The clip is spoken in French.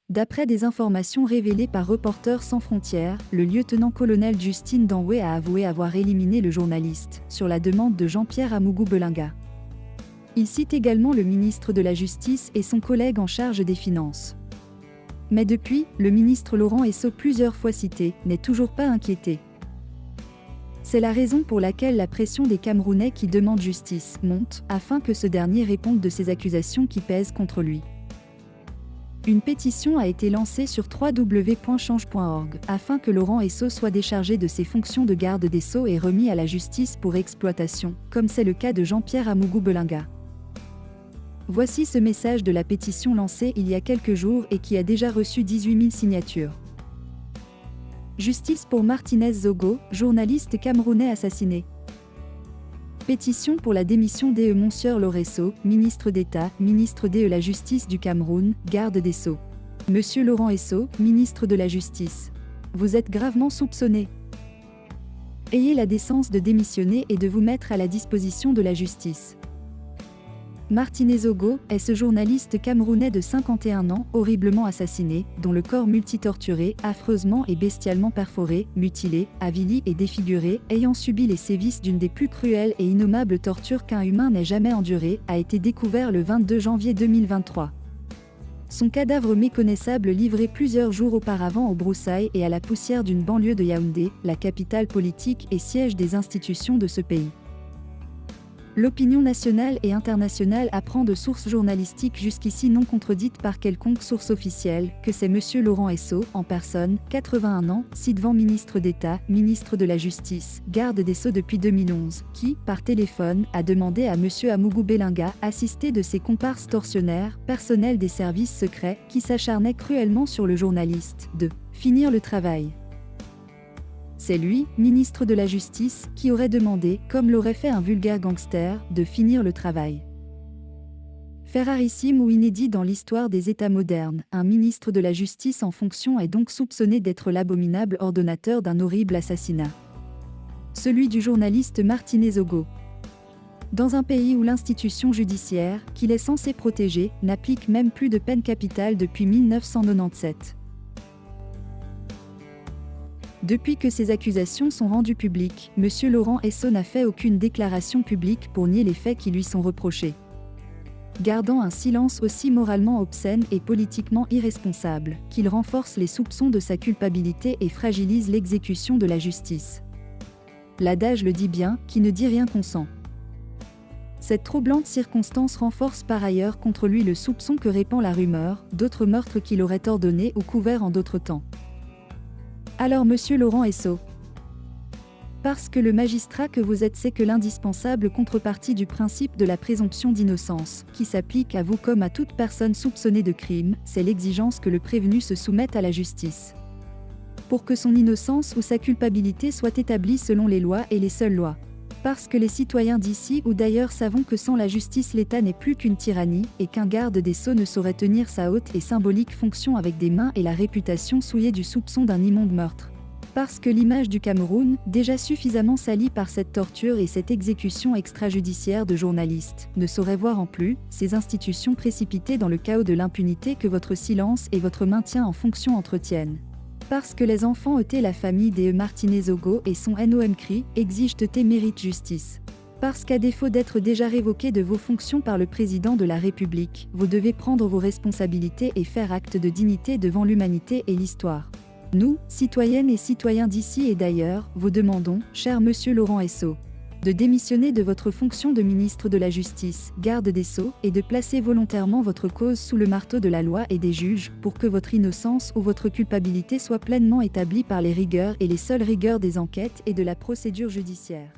D'après des informations révélées par Reporters sans frontières, le lieutenant-colonel Justine Danwé a avoué avoir éliminé le journaliste, sur la demande de Jean-Pierre Amougou-Belinga. Il cite également le ministre de la Justice et son collègue en charge des Finances. Mais depuis, le ministre Laurent Esso, plusieurs fois cité, n'est toujours pas inquiété. C'est la raison pour laquelle la pression des Camerounais qui demandent justice monte, afin que ce dernier réponde de ces accusations qui pèsent contre lui. Une pétition a été lancée sur www.change.org afin que Laurent Esso soit déchargé de ses fonctions de garde des Sceaux et remis à la justice pour exploitation, comme c'est le cas de Jean-Pierre Amougou-Belinga. Voici ce message de la pétition lancée il y a quelques jours et qui a déjà reçu 18 000 signatures. Justice pour Martinez Zogo, journaliste camerounais assassiné. Pétition pour la démission d'E. Monsieur Laurent Esso, ministre d'État, ministre de la Justice du Cameroun, garde des Sceaux. Monsieur Laurent Esso, ministre de la Justice. Vous êtes gravement soupçonné. Ayez la décence de démissionner et de vous mettre à la disposition de la justice. Martinez Zogo est ce journaliste camerounais de 51 ans, horriblement assassiné, dont le corps multitorturé, affreusement et bestialement perforé, mutilé, avili et défiguré, ayant subi les sévices d'une des plus cruelles et innommables tortures qu'un humain n'ait jamais endurées, a été découvert le 22 janvier 2023. Son cadavre méconnaissable livré plusieurs jours auparavant aux broussailles et à la poussière d'une banlieue de Yaoundé, la capitale politique et siège des institutions de ce pays. L'opinion nationale et internationale apprend de sources journalistiques jusqu'ici non contredites par quelconque source officielle, que c'est Monsieur Laurent Esso, en personne, 81 ans, ci-devant ministre d'État, ministre de la Justice, garde des Sceaux depuis 2011, qui, par téléphone, a demandé à Monsieur Amougou-Belinga, assisté de ses comparses tortionnaires, personnel des services secrets, qui s'acharnaient cruellement sur le journaliste, de finir le travail. C'est lui, ministre de la Justice, qui aurait demandé, comme l'aurait fait un vulgaire gangster, de finir le travail. Fait rarissime ou inédit dans l'histoire des États modernes, un ministre de la Justice en fonction est donc soupçonné d'être l'abominable ordonnateur d'un horrible assassinat. Celui du journaliste Martinez Zogo. Dans un pays où l'institution judiciaire, qu'il est censé protéger, n'applique même plus de peine capitale depuis 1997. Depuis que ces accusations sont rendues publiques, M. Laurent Esso n'a fait aucune déclaration publique pour nier les faits qui lui sont reprochés. Gardant un silence aussi moralement obscène et politiquement irresponsable, qu'il renforce les soupçons de sa culpabilité et fragilise l'exécution de la justice. L'adage le dit bien, qui ne dit rien consent. Cette troublante circonstance renforce par ailleurs contre lui le soupçon que répand la rumeur, d'autres meurtres qu'il aurait ordonnés ou couverts en d'autres temps. Alors Monsieur Laurent Esso, parce que le magistrat que vous êtes sait que l'indispensable contrepartie du principe de la présomption d'innocence, qui s'applique à vous comme à toute personne soupçonnée de crime, c'est l'exigence que le prévenu se soumette à la justice. Pour que son innocence ou sa culpabilité soit établie selon les lois et les seules lois. Parce que les citoyens d'ici ou d'ailleurs savons que sans la justice l'État n'est plus qu'une tyrannie, et qu'un garde des Sceaux ne saurait tenir sa haute et symbolique fonction avec des mains et la réputation souillée du soupçon d'un immonde meurtre. Parce que l'image du Cameroun, déjà suffisamment salie par cette torture et cette exécution extrajudiciaire de journalistes, ne saurait voir en plus, ces institutions précipitées dans le chaos de l'impunité que votre silence et votre maintien en fonction entretiennent. Parce que les enfants ôtés la famille des Martinez Zogo et son NOM CRI exigent mérite justice. Parce qu'à défaut d'être déjà révoqués de vos fonctions par le président de la République, vous devez prendre vos responsabilités et faire acte de dignité devant l'humanité et l'histoire. Nous, citoyennes et citoyens d'ici et d'ailleurs, vous demandons, cher Monsieur Laurent Esso, de démissionner de votre fonction de ministre de la Justice, garde des Sceaux, et de placer volontairement votre cause sous le marteau de la loi et des juges, pour que votre innocence ou votre culpabilité soit pleinement établie par les rigueurs et les seules rigueurs des enquêtes et de la procédure judiciaire.